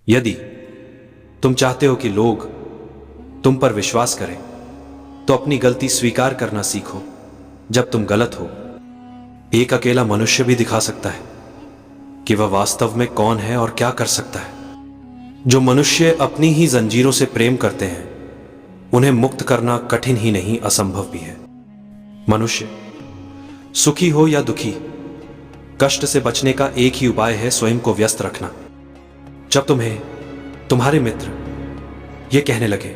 यदि तुम चाहते हो कि लोग तुम पर विश्वास करें तो अपनी गलती स्वीकार करना सीखो जब तुम गलत हो। एक अकेला मनुष्य भी दिखा सकता है कि वह वास्तव में कौन है और क्या कर सकता है। जो मनुष्य अपनी ही जंजीरों से प्रेम करते हैं उन्हें मुक्त करना कठिन ही नहीं असंभव भी है। मनुष्य सुखी हो या दुखी, कष्ट से बचने का एक ही उपाय है स्वयं को व्यस्त रखना। जब तुम्हें तुम्हारे मित्र यह कहने लगे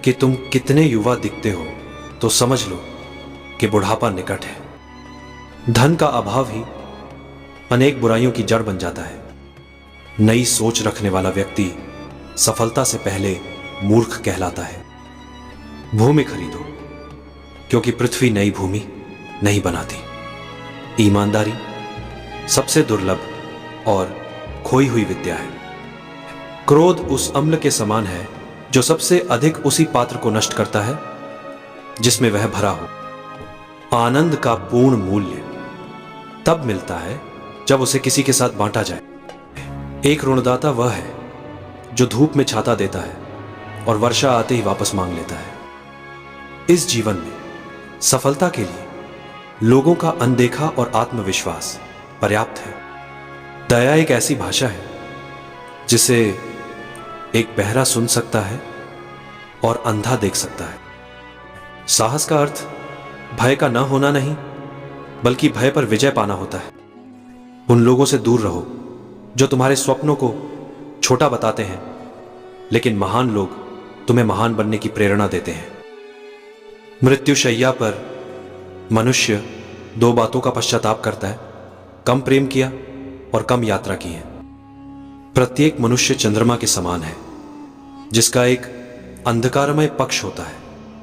कि तुम कितने युवा दिखते हो तो समझ लो कि बुढ़ापा निकट है। धन का अभाव ही अनेक बुराइयों की जड़ बन जाता है। नई सोच रखने वाला व्यक्ति सफलता से पहले मूर्ख कहलाता है। भूमि खरीदो क्योंकि पृथ्वी नई भूमि नहीं बनाती। ईमानदारी सबसे दुर्लभ और खोई हुई विद्या है। क्रोध उस अम्ल के समान है जो सबसे अधिक उसी पात्र को नष्ट करता है जिसमें वह भरा हो। आनंद का पूर्ण मूल्य तब मिलता है जब उसे किसी के साथ बांटा जाए। एक ऋणदाता वह है जो धूप में छाता देता है और वर्षा आते ही वापस मांग लेता है। इस जीवन में सफलता के लिए लोगों का अनदेखा और आत्मविश्वास पर्याप्त है। दया एक ऐसी भाषा है जिसे एक बहरा सुन सकता है और अंधा देख सकता है। साहस का अर्थ भय का न होना नहीं बल्कि भय पर विजय पाना होता है। उन लोगों से दूर रहो जो तुम्हारे स्वप्नों को छोटा बताते हैं, लेकिन महान लोग तुम्हें महान बनने की प्रेरणा देते हैं। मृत्युशैया पर मनुष्य दो बातों का पश्चाताप करता है, कम प्रेम किया और कम यात्रा की है। प्रत्येक मनुष्य चंद्रमा के समान है जिसका एक अंधकारमय पक्ष होता है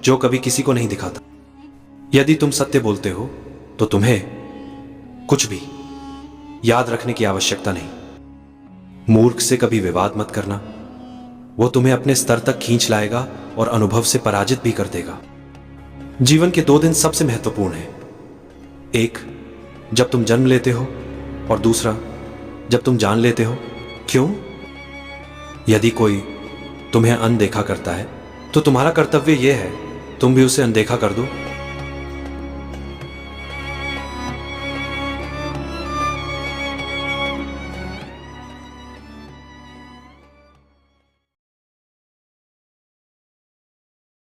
जो कभी किसी को नहीं दिखाता। यदि तुम सत्य बोलते हो तो तुम्हें कुछ भी याद रखने की आवश्यकता नहीं। मूर्ख से कभी विवाद मत करना, वो तुम्हें अपने स्तर तक खींच लाएगा और अनुभव से पराजित भी कर देगा। जीवन के 2 दिन सबसे महत्वपूर्ण हैं, एक जब तुम जन्म लेते हो और दूसरा जब तुम जान लेते हो। क्यों? यदि कोई तुम्हें अनदेखा करता है तो तुम्हारा कर्तव्य यह है तुम भी उसे अनदेखा कर दो।